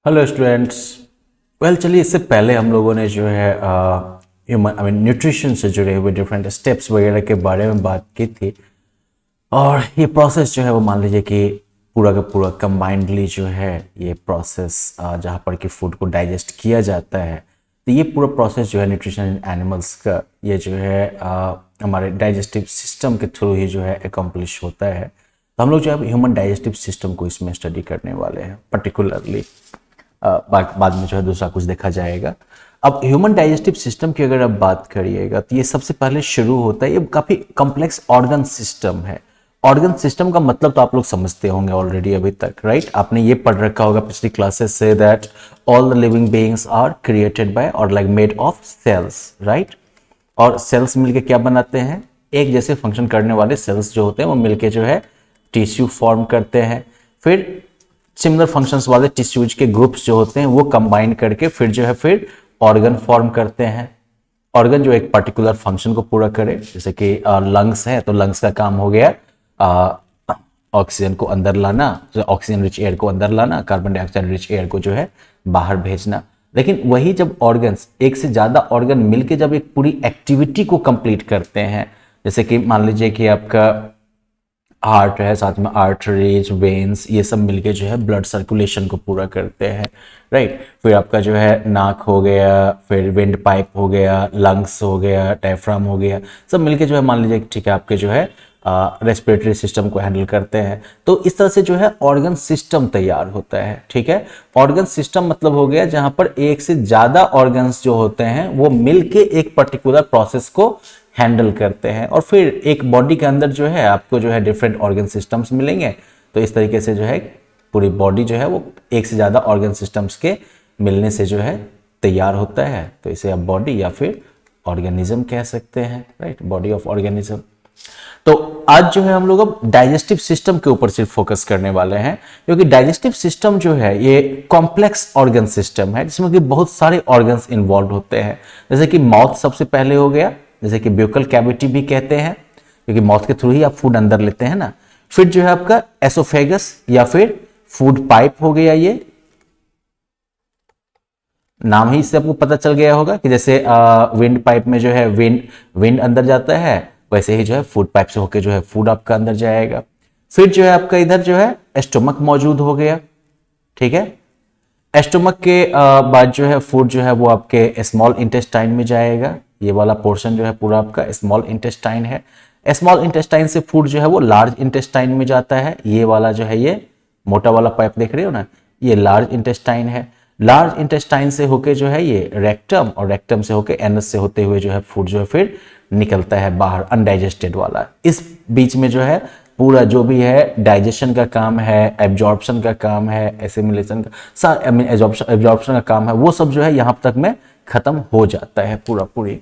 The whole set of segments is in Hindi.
Hello students. चलिए, इससे पहले हम लोगों ने जो है ह्यूमन न्यूट्रिशन से जुड़े हुए डिफरेंट स्टेप्स वगैरह के बारे में बात की थी। और ये प्रोसेस जो है वो मान लीजिए कि पूरा का पूरा कंबाइंडली जो है ये प्रोसेस जहाँ पर कि फूड को डाइजेस्ट किया जाता है। तो ये पूरा प्रोसेस जो है न्यूट्रिशन इन एनिमल्स का ये जो है हमारे डाइजेस्टिव सिस्टम के थ्रू ही जो है एकम्प्लिश होता है। तो हम लोग जो है ह्यूमन डाइजेस्टिव सिस्टम को इसमें स्टडी करने वाले हैं पर्टिकुलरली। बाद में जो है दूसरा कुछ देखा जाएगा। अब ह्यूमन डाइजेस्टिव सिस्टम की अगर आप बात करिएगा तो ये सबसे पहले शुरू होता है, ये काफी कॉम्प्लेक्स ऑर्गन सिस्टम है। ऑर्गन सिस्टम का मतलब तो आप लोग समझते होंगे ऑलरेडी अभी तक, राइट? आपने ये पढ़ रखा होगा पिछली क्लासेस से that all the living beings are created by और like made of cells, right? और सेल्स मिलके क्या बनाते हैं? एक जैसे फंक्शन करने वाले सेल्स जो होते हैं वो मिलके जो है टिश्यू फॉर्म करते हैं। फिर सिमिलर फंक्शंस वाले टिश्यूज के ग्रुप्स जो होते हैं वो कंबाइन करके फिर जो है फिर ऑर्गन फॉर्म करते हैं। ऑर्गन जो एक पर्टिकुलर फंक्शन को पूरा करे, जैसे कि लंग्स है तो लंग्स का काम हो गया ऑक्सीजन को अंदर लाना, ऑक्सीजन रिच एयर को अंदर लाना, कार्बन डाइऑक्साइड रिच एयर को जो है बाहर भेजना। लेकिन वही जब ऑर्गन्स, एक से ज्यादा ऑर्गन मिलके जब एक पूरी एक्टिविटी को कंप्लीट करते हैं, जैसे कि मान लीजिए कि आपका हार्ट है, साथ में आर्टरीज, वेन्स, ये सब मिलके जो है ब्लड सर्कुलेशन को पूरा करते हैं, राइट? फिर आपका जो है नाक हो गया, फिर विंड पाइप हो गया, लंग्स हो गया, डायफ्राम हो गया, सब मिलके जो है मान लीजिए ठीक है आपके जो है रेस्पिरेटरी सिस्टम को हैंडल करते हैं। तो इस तरह से जो है ऑर्गन सिस्टम तैयार होता है, ठीक है? ऑर्गन सिस्टम मतलब हो गया जहां पर एक से ज्यादा ऑर्गन्स जो होते हैं वो मिलके एक पर्टिकुलर प्रोसेस को हैंडल करते हैं। और फिर एक बॉडी के अंदर जो है आपको जो है डिफरेंट ऑर्गन सिस्टम्स मिलेंगे। तो इस तरीके से जो है पूरी बॉडी जो है वो एक से ज्यादा ऑर्गन सिस्टम्स के मिलने से जो है तैयार होता है। तो इसे आप बॉडी या फिर ऑर्गेनिज्म कह सकते हैं, राइट? Body of organism. तो आज जो है हम लोग अब डाइजेस्टिव सिस्टम के ऊपर सिर्फ फोकस करने वाले हैं, क्योंकि डाइजेस्टिव सिस्टम जो है ये कॉम्प्लेक्स ऑर्गन सिस्टम है जिसमें कि बहुत सारे ऑर्गन्स इन्वॉल्व होते हैं। जैसे कि माउथ सबसे पहले हो गया, जैसे कि ब्यूकल कैविटी भी कहते हैं, क्योंकि माउथ के थ्रू ही आप फूड अंदर लेते हैं ना। फिर जो है आपका एसोफेगस या फिर फूड पाइप हो गया। ये नाम ही से आपको पता चल गया होगा कि जैसे विंड पाइप में जो है विंड अंदर जाता है, वैसे ही जो है फूड पाइप से होके जो है फूड आपका अंदर जाएगा। फिर जो है आपका इधर जो है एस्टोमक मौजूद हो गया, ठीक है? एस्टोमक के बाद जो है फूड जो है वो आपके स्मॉल इंटेस्टाइन में जाएगा। ये वाला पोर्शन जो है पूरा आपका स्मॉल इंटेस्टाइन है। स्मॉल इंटेस्टाइन से फूड जो है वो लार्ज इंटेस्टाइन में जाता है। ये वाला जो है ये मोटा वाला पाइप देख रहे हो ना, ये लार्ज इंटेस्टाइन है। लार्ज इंटेस्टाइन से होके जो है ये रेक्टम, और रेक्टम से होके एनस से होते हुए जो है फूड जो है फिर निकलता है बाहर, अनडाइजेस्टेड वाला। इस बीच में जो है पूरा जो भी है डाइजेशन का काम है, एब्जॉर्प्शन का काम है, एसिमिलेशन का एब्जॉर्प्शन का काम है, वो सब जो है यहां तक में खत्म हो जाता है पूरी,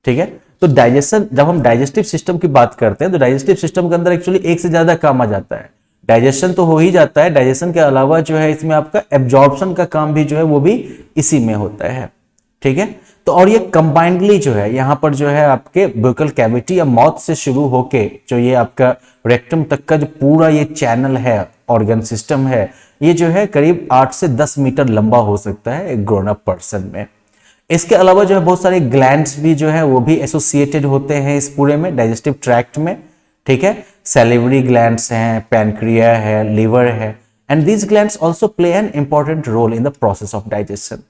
ठीक है? तो डाइजेशन, जब हम डाइजेस्टिव सिस्टम की बात करते हैं तो डाइजेस्टिव सिस्टम के अंदर एक्चुअली एक से ज्यादा काम आ जाता है। डाइजेशन तो हो ही जाता है, डाइजेशन के अलावा जो है इसमें आपका एब्जॉर्प्शन का काम भी जो है वो भी इसी में होता है, ठीक है? तो और ये कंबाइंडली जो है यहाँ पर जो है आपके ब्यूकल कैविटी या माउथ से शुरू होके जो ये आपका रेक्टम तक का जो पूरा ये चैनल है, ऑर्गन सिस्टम है, ये जो है करीब 8 से 10 मीटर लंबा हो सकता है एक ग्रोन अप पर्सन में। इसके अलावा जो है बहुत सारे ग्लैंड्स भी जो है वो भी एसोसिएटेड होते हैं इस पूरे में, डाइजेस्टिव ट्रैक्ट में, ठीक है? सैलिवरी ग्लैंड्स हैं, पैनक्रिया है, लिवर है, and these glands also play an important role in the process of digestion.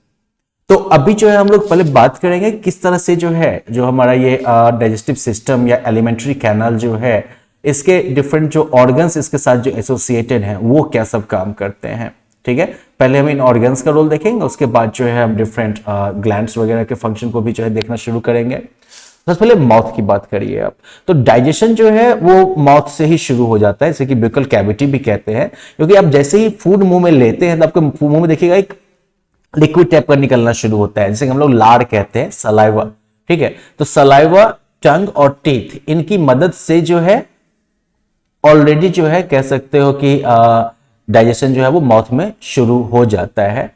तो अभी जो है हम लोग पहले बात करेंगे किस तरह से जो है जो हमारा ये डाइजेस्टिव सिस्टम या एलिमेंट्री कैनाल जो है, इसके डिफरेंट जो ऑर्गन्स इसके साथ जो एसोसिएटेड हैं वो क्या सब काम करते हैं, ठीक है? पहले हम इन ऑर्गन्स का रोल देखेंगे, उसके बाद जो है हम डिफरेंट ग्लैंड्स वगैरह के फंक्शन को भी जो है देखना शुरू करेंगे। सबसे पहले माउथ की बात करिए आप, तो डाइजेशन जो है वो माउथ से ही शुरू हो जाता है, जैसे कि ब्यूकल कैविटी भी कहते हैं, क्योंकि आप जैसे ही फूड मुंह में लेते हैं तो आपके मुंह में देखिएगा एक लिक्विड टाइप का निकलना शुरू होता है, जैसे हम लोग लार कहते हैं, सलाइवा, ठीक है? तो सलाइवा, टंग और टीथ, इनकी मदद से जो है ऑलरेडी जो है कह सकते हो कि डाइजेशन जो है वो माउथ में शुरू हो जाता है।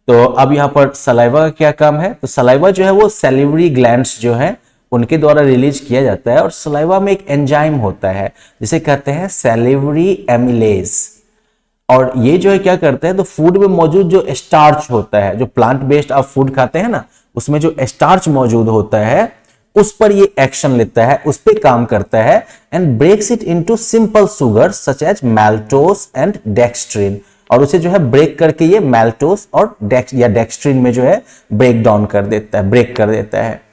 तो अब यहां पर सलाइवा का क्या काम है? तो सलाइवा जो है वो सैलिवरी ग्लैंड्स जो है उनके द्वारा रिलीज किया जाता है, और सलाइवा में एक एंजाइम होता है जिसे कहते हैं सैलिवरी एमिलेज। और ये जो है क्या करते हैं, तो फूड में मौजूद जो स्टार्च होता है, जो प्लांट बेस्ड आप फूड खाते हैं ना, उसमें जो स्टार्च मौजूद होता है उस पर ये एक्शन लेता है, उस पर काम करता है and breaks it into simple sugar such as maltose and dextrin, और उसे जो है ब्रेक करके ये मैल्टोस और डेक्सट्रिन में जो है ब्रेक डाउन कर देता है, ब्रेक कर देता है।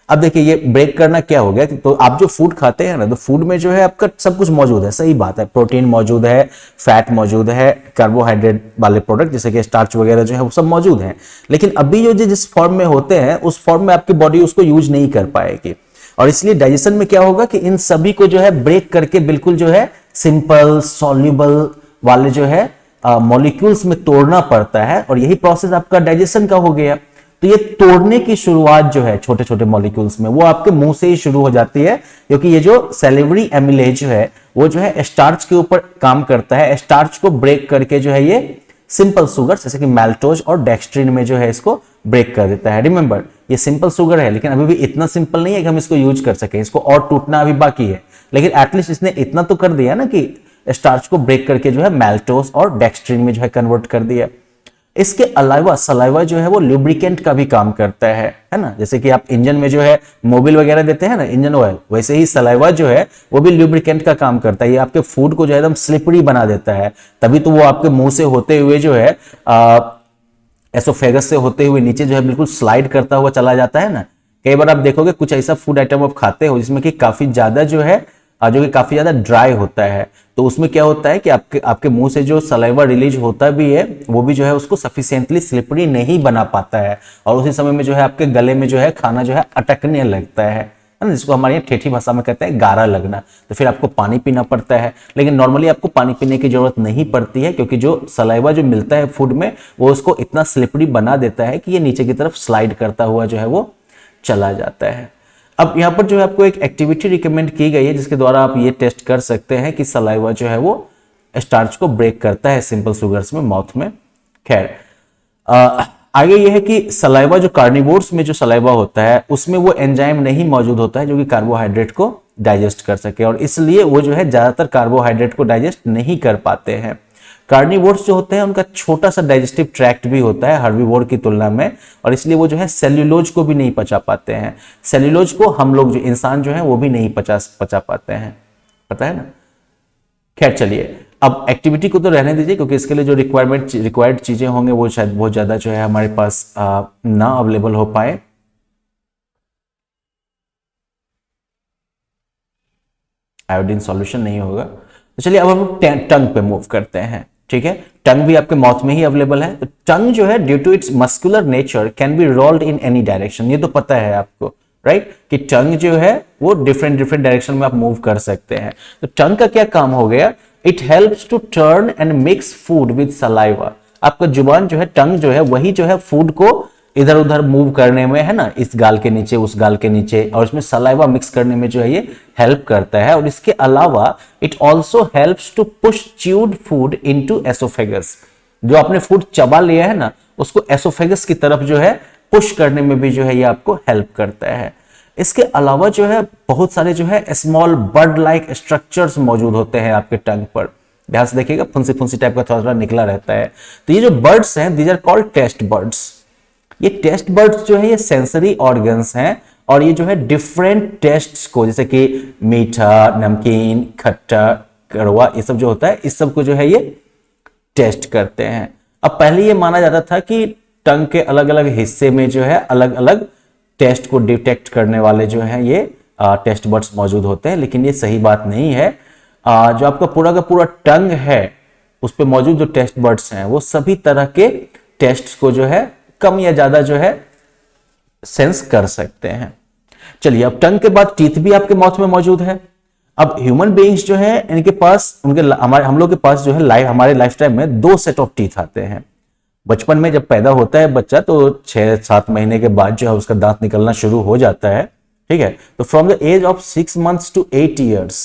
अब देखिए ये ब्रेक करना क्या हो गया, तो आप जो फूड खाते हैं ना, तो फूड में जो है आपका सब कुछ मौजूद है, सही बात है, प्रोटीन मौजूद है, फैट मौजूद है, कार्बोहाइड्रेट वाले प्रोडक्ट जैसे कि स्टार्च वगैरह जो है वो सब मौजूद हैं, लेकिन अभी जो जिस फॉर्म में होते हैं उस फॉर्म में आपकी बॉडी उसको यूज नहीं कर पाएगी, और इसलिए डाइजेशन में क्या होगा कि इन सभी को जो है ब्रेक करके बिल्कुल जो है सिंपल सॉल्युबल वाले जो है मॉलिक्यूल्स में तोड़ना पड़ता है, और यही प्रोसेस आपका डाइजेशन का हो गया। तो ये तोड़ने की शुरुआत जो है छोटे छोटे मॉलिक्यूल्स में वो आपके मुंह से ही शुरू हो जाती है, क्योंकि ये जो सेलिवरी एमिलेज है वो जो है स्टार्च के ऊपर काम करता है, स्टार्च को ब्रेक करके जो है ये सिंपल सुगर जैसे कि मैल्टोज और डेक्सट्रिन में जो है इसको ब्रेक कर देता है। रिमेंबर ये सिंपल सुगर है, लेकिन अभी भी इतना सिंपल नहीं है कि हम इसको यूज कर सके, इसको और टूटना अभी बाकी है, लेकिन एटलीस्ट इसने इतना तो कर दिया ना कि स्टार्च को ब्रेक करके जो है मैल्टोज और डेक्सट्रिन में जो है कन्वर्ट कर दिया। इसके अलावा सलाइवा जो है वो लुब्रिकेंट का भी काम करता है ना, जैसे कि आप इंजन में जो है मोबिल वगैरह देते हैं ना, इंजन ऑयल, वैसे ही सलाइवा जो है वो भी लुब्रिकेंट का काम करता है, ये आपके फूड को जो है एकदम स्लिपरी बना देता है, तभी तो वो आपके मुंह से होते हुए जो है एसोफेगस से होते हुए नीचे जो है बिल्कुल स्लाइड करता हुआ चला जाता है ना। कई बार आप देखोगे कुछ ऐसा फूड आइटम आप खाते हो जिसमें कि काफी ज्यादा जो है जो कि काफी ज्यादा ड्राई होता है, तो उसमें क्या होता है कि आपके मुंह से जो सलाइवा रिलीज होता भी है वो भी जो है उसको सफिशिएंटली स्लिपरी नहीं बना पाता है, और उसी समय में जो है आपके गले में जो है खाना जो है अटकने लगता है ना, जिसको हमारे यहाँ ठेठी भाषा में कहते हैं गारा लगना, तो फिर आपको पानी पीना पड़ता है। लेकिन नॉर्मली आपको पानी पीने की जरूरत नहीं पड़ती है, क्योंकि जो सलाइवा जो मिलता है फूड में वो उसको इतना स्लिपरी बना देता है कि ये नीचे की तरफ स्लाइड करता हुआ जो है वो चला जाता है। अब यहाँ पर जो है आपको एक एक्टिविटी रिकमेंड की गई है जिसके द्वारा आप ये टेस्ट कर सकते हैं कि सलाइवा जो है वो स्टार्च को ब्रेक करता है सिंपल सुगर्स में माउथ में। खैर आगे ये है कि सलाइवा जो कार्निवोर्स में जो सलाइवा होता है उसमें वो एंजाइम नहीं मौजूद होता है जो कि कार्बोहाइड्रेट को डाइजेस्ट कर सके, और इसलिए वो जो है ज्यादातर कार्बोहाइड्रेट को डाइजेस्ट नहीं कर पाते हैं। कार्निवोर्स जो होते हैं उनका छोटा सा डाइजेस्टिव ट्रैक्ट भी होता है हर्बीवोर की तुलना में, और इसलिए वो जो है सेल्यूलोज को भी नहीं पचा पाते हैं। सेल्यूलोज को हम लोग जो इंसान जो है वो भी नहीं पचा पाते हैं, पता है ना। खैर चलिए अब एक्टिविटी को तो रहने दीजिए, क्योंकि इसके लिए जो रिक्वायर्ड चीजें होंगे वो शायद बहुत ज्यादा जो है हमारे पास ना अवेलेबल हो पाए। आयोडीन सॉल्यूशन नहीं होगा, तो चलिए अब हम टंग पे मूव करते हैं। ठीक है, टंग भी आपके माउथ में ही अवेलेबल है। तो टंग जो है due to its muscular nature can be rolled in any direction, ये तो पता है आपको, राइट, कि टंग जो है वो डिफरेंट डायरेक्शन में आप मूव कर सकते हैं। तो टंग का क्या काम हो गया, it helps to turn and mix food with saliva. आपका जुबान जो है, टंग जो है वही जो है फूड को इधर उधर मूव करने में, है ना, इस गाल के नीचे उस गाल के नीचे, और इसमें सलाइवा मिक्स करने में जो है ये हेल्प करता है। और इसके अलावा it also helps to push chewed food into esophagus, जो आपने फूड चबा लिया है ना उसको एसोफेगस की तरफ जो है पुश करने में भी जो है ये आपको हेल्प करता है। इसके अलावा जो है बहुत सारे जो है स्मॉल बर्ड लाइक स्ट्रक्चर्स मौजूद होते हैं आपके टंग पर, ध्यान से देखिएगा, फुंसी फुंसी टाइप का थोड़ा थोड़ा निकला रहता है। तो ये जो बर्ड्स हैं these are called taste buds. ये टेस्ट बर्ड्स जो है ये सेंसरी ऑर्गन्स हैं, और ये जो है डिफरेंट टेस्ट्स को, जैसे कि मीठा, नमकीन, खट्टा, कड़वा, ये सब जो होता है इस सब को जो है ये टेस्ट करते हैं। अब पहले ये माना जाता था कि टंग के अलग अलग हिस्से में जो है अलग अलग टेस्ट को डिटेक्ट करने वाले जो है ये टेस्ट बर्ड्स मौजूद होते हैं, लेकिन ये सही बात नहीं है। जो आपका पूरा का पूरा टंग है उस पर मौजूद जो टेस्ट बर्ड्स हैं वो सभी तरह के टेस्ट को जो है कम या ज्यादा जो है सेंस कर सकते हैं। चलिए अब टंग के बाद टीथ भी आपके माउथ में मौजूद है। अब ह्यूमन बीइंग्स जो है इनके पास हम लोग के पास जो है हमारे लाइफ टाइम में 2 सेट ऑफ टीथ आते हैं। बचपन में जब पैदा होता है बच्चा तो 6-7 महीने के बाद जो है उसका दांत निकलना शुरू हो जाता है, ठीक है। तो from the age of 6 months to 8 years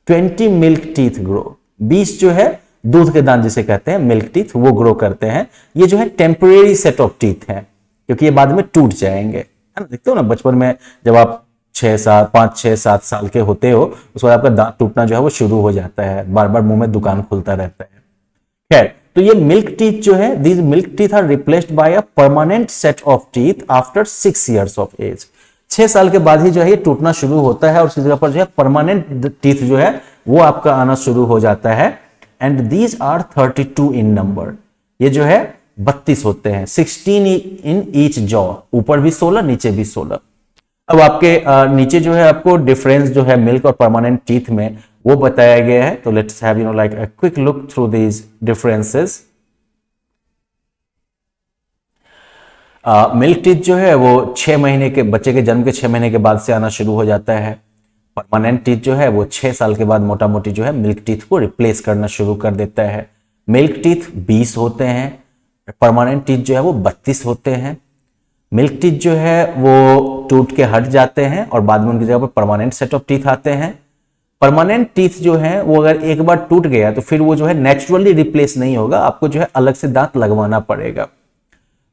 20 milk teeth grow, 20 जो है दूध के दांत जिसे कहते हैं मिल्क टीथ वो ग्रो करते हैं। ये जो है टेम्परेरी सेट ऑफ टीथ है, क्योंकि ये बाद में टूट जाएंगे, है ना। देखते हो ना बचपन में जब आप 5-6-7 साल के होते हो उसके बाद आपका दांत टूटना जो है वो शुरू हो जाता है, बार बार मुंह में दुकान खुलता रहता है। खैर तो ये मिल्क टीथ जो है, these milk teeth are replaced by a permanent set of teeth after 6 years of age. 6 साल के बाद ही जो है ये टूटना शुरू होता है और उसकी जगह पर जो है परमानेंट टीथ जो है वो आपका आना शुरू हो जाता है। And these are 32 in number, ये जो है 32 होते हैं, 16 इन ईच जॉ, ऊपर भी 16 नीचे भी 16। अब आपके नीचे जो है आपको डिफरेंस जो है मिल्क और परमानेंट टीथ में वो बताया गया है। तो let's have like a quick look through these differences. Milk teeth जो है वो 6 महीने के बच्चे के जन्म के 6 महीने के बाद से आना शुरू हो जाता है। परमानेंट टीथ जो है वो 6 साल के बाद मोटा मोटी जो है मिल्क टीथ को रिप्लेस करना शुरू कर देता है। मिल्क टीथ 20 होते हैं, परमानेंट टीथ जो है वो 32 होते हैं। मिल्क टीथ जो है वो टूट के हट जाते हैं और बाद में उनकी जगह पर परमानेंट सेट ऑफ टीथ आते हैं। परमानेंट टीथ जो है वो अगर एक बार टूट गया तो फिर वो जो है नेचुरली रिप्लेस नहीं होगा, आपको जो है अलग से दांत लगवाना पड़ेगा।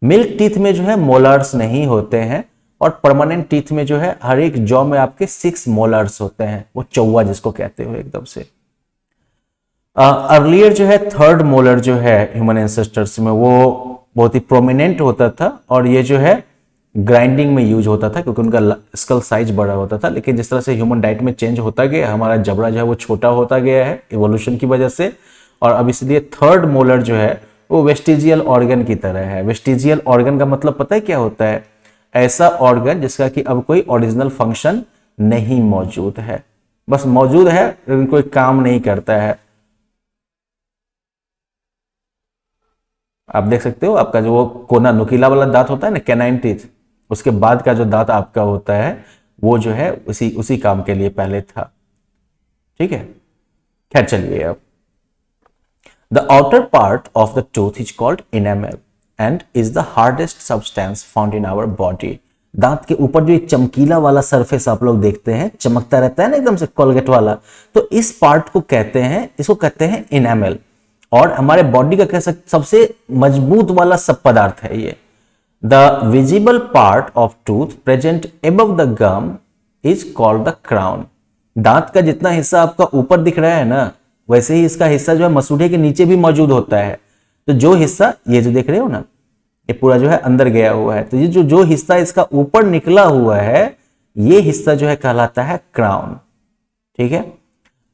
मिल्क टीथ में जो है मोलर्स नहीं होते हैं और परमानेंट टीथ में जो है हर एक जॉ में आपके 6 मोलर्स होते हैं, वो चौवा जिसको कहते हो एकदम से। अर्लियर जो है थर्ड मोलर जो है ह्यूमन एंसेस्टर्स में वो बहुत ही प्रोमिनेंट होता था और ये जो है ग्राइंडिंग में यूज होता था क्योंकि उनका स्कल साइज बड़ा होता था। लेकिन जिस तरह से ह्यूमन डाइट में चेंज होता गया, हमारा जबड़ा जो है वो छोटा होता गया है इवोल्यूशन की वजह से, और अब इसलिए थर्ड मोलर जो है वो वेस्टिजियल ऑर्गन की तरह है। वेस्टिजियल ऑर्गन का मतलब पता है क्या होता है? ऐसा ऑर्गन जिसका कि अब कोई ओरिजिनल फंक्शन नहीं मौजूद है, बस मौजूद है लेकिन कोई काम नहीं करता है। आप देख सकते हो आपका जो वो कोना नुकीला वाला दांत होता है ना, कैनाइन टीथ, उसके बाद का जो दांत आपका होता है वो जो है उसी काम के लिए पहले था। ठीक है, खैर चलिए अब The outer part of the tooth is called enamel and is the hardest substance found in our body. दांत के ऊपर जो एक चमकीला वाला सरफेस आप लोग देखते हैं, चमकता रहता है ना एकदम से कोलगेट वाला, तो इस पार्ट को कहते हैं, इसको कहते हैं इनेमल। और हमारे बॉडी का कह सकते सबसे मजबूत वाला सब पदार्थ है ये। The visible part of tooth present above the gum is called the crown. दांत का जितना हिस्सा आपका ऊपर दिख रहा है ना, वैसे ही इसका हिस्सा जो है मसूड़े के नीचे भी मौजूद होता है। तो जो हिस्सा ये जो देख रहे हो ना, ये पूरा जो है अंदर गया हुआ है, तो ये जो हिस्सा इसका ऊपर निकला हुआ है, ये हिस्सा जो है कहलाता है क्राउन। ठीक है,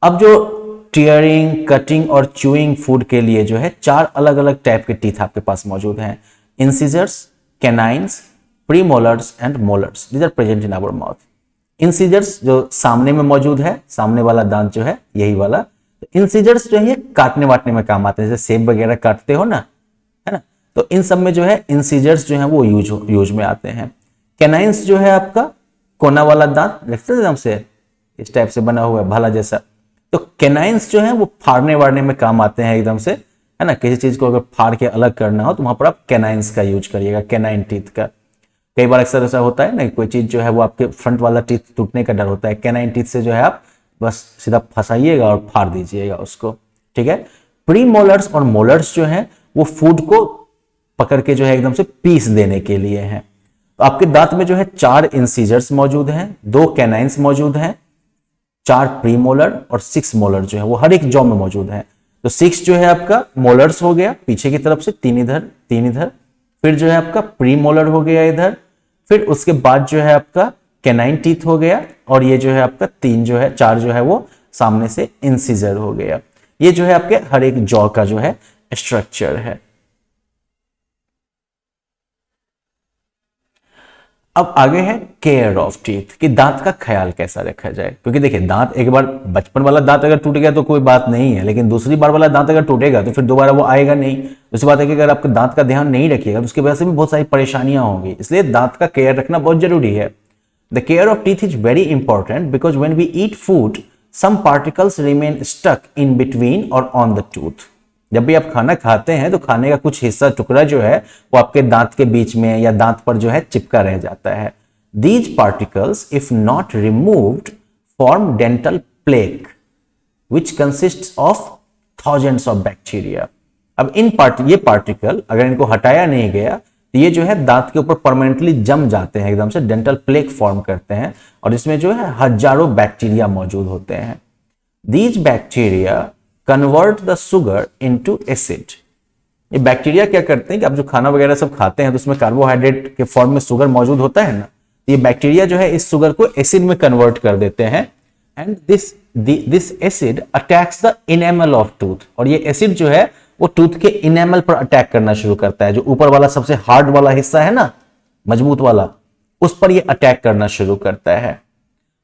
अब जो टीयरिंग, कटिंग और च्यूइंग फूड के लिए जो है 4 अलग अलग टाइप के टीथ आपके पास मौजूद हैं। Incisors, canines, premolars and molars, these are present in our mouth. Incisors जो सामने में मौजूद है, सामने वाला दांत जो है यही वाला। इंसिजर्स जो है काटने वाटने में काम आते हैं, जैसे सेब वगैरह काटते हो ना, है ना, तो इन सब में जो है इंसिजर्स जो है वो यूज में आते हैं। कैनाइन्स जो है आपका कोना वाला दांत देखते हैं एकदम से इस टाइप से बना हुआ है भाला जैसा, तो कैनाइन्स जो है वो फाड़ने वाड़ने में काम आते हैं एकदम से, है ना। किसी चीज को अगर फाड़ के अलग करना हो तो वहां पर आप कैनाइन्स का यूज करिएगा, कैनाइन टीथ का। कई बार अक्सर ऐसा होता है ना, कोई चीज जो है वो आपके फ्रंट वाला टीथ टूटने का डर होता है, कैनाइन टीथ से जो है आप बस सीधा फंसाइएगा और फाड़ दीजिएगा उसको। ठीक है, प्री मोलर्स और मोलर्स जो हैं वो फूड को पकड़ के जो है एकदम से पीस देने के लिए हैं। तो आपके दांत में जो है 4 इंसीजर्स मौजूद हैं, 2 कैनाइन्स मौजूद हैं, 4 प्री मोलर और 6 मोलर जो है वो हर एक जॉ में मौजूद हैं। तो 6 जो है आपका मोलर्स हो गया पीछे की तरफ से, 3 इधर 3 इधर, फिर जो है आपका प्री मोलर हो गया इधर, फिर उसके बाद जो है आपका कैनाइन टीथ हो गया, और ये जो है आपका 4 जो है वो सामने से इंसिजर हो गया। ये जो है आपके हर एक जॉ का जो है स्ट्रक्चर है। अब आगे है केयर ऑफ टीथ, कि दांत का ख्याल कैसा रखा जाए। क्योंकि देखिए दांत एक बार बचपन वाला दांत अगर टूट गया तो कोई बात नहीं है, लेकिन दूसरी बार वाला दांत अगर टूटेगा तो फिर दोबारा वो आएगा नहीं। दूसरी बात है कि अगर आपके दांत का ध्यान नहीं रखिएगा तो उसकी वजह से भी बहुत सारी परेशानियां होंगी, इसलिए दांत का केयर रखना बहुत जरूरी है। The care of teeth is very important because when we eat food, some particles remain stuck in between or on the tooth. जब भी आप खाना खाते हैं तो खाने का कुछ हिस्सा टुकड़ा जो है वो आपके दांत के बीच में या दांत पर जो है चिपका रह जाता है। These particles, if not removed, form dental plaque, which consists of thousands of bacteria. अब ये पार्टिकल अगर इनको हटाया नहीं गया तो ये जो है दांत के ऊपर परमानेंटली जम जाते हैं, एकदम से डेंटल प्लेक फॉर्म करते हैं, और इसमें जो है हजारों बैक्टीरिया मौजूद होते हैं। These bacteria convert the sugar into acid ये बैक्टीरिया क्या करते हैं कि आप जो खाना वगैरह सब खाते हैं तो उसमें कार्बोहाइड्रेट के फॉर्म में शुगर मौजूद होता है ना, ये बैक्टीरिया जो है इस शुगर को एसिड में कन्वर्ट कर देते हैं and this acid attacks the enamel of tooth, और ये एसिड जो है वो टूथ के इनेमल पर अटैक करना शुरू करता है, जो ऊपर वाला सबसे हार्ड वाला हिस्सा है ना, मजबूत वाला, उस पर ये अटैक करना शुरू करता है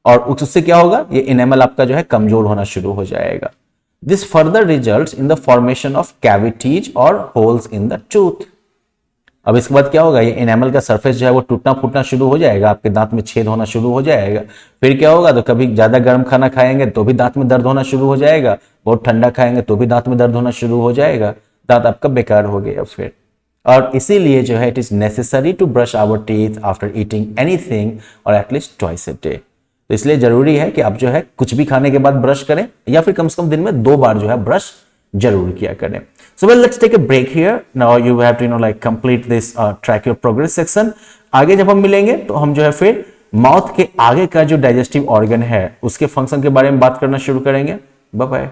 और उससे क्या होगा, ये इनेमल आपका जो है कमजोर होना शुरू हो जाएगा। This further results in the formation of cavities और होल्स इन द टूथ। अब इसके बाद क्या होगा, ये इनेमल का सरफेस जो है वो टूटना फूटना शुरू हो जाएगा, आपके दांत में छेद होना शुरू हो जाएगा। फिर क्या होगा, तो कभी ज्यादा गर्म खाना खाएंगे तो भी दांत में दर्द होना शुरू हो जाएगा, बहुत ठंडा खाएंगे तो भी दांत में दर्द होना शुरू हो जाएगा, दांत आपका बेकार हो गया फिर। और इसीलिए जो है it is necessary to brush our teeth after eating anything और एटलीस्ट ट्वाइस ए डे। तो इसलिए जरूरी है कि आप जो है कुछ भी खाने के बाद ब्रश करें, या फिर कम से कम दिन में 2 बार जो है ब्रश जरूर किया करें। So well, let's take a break here. Now you have to like complete this track your progress section. आगे जब हम मिलेंगे तो हम जो है फिर माउथ के आगे का जो डाइजेस्टिव ऑर्गन है उसके फंक्शन के बारे में बात करना शुरू करेंगे। Bye bye.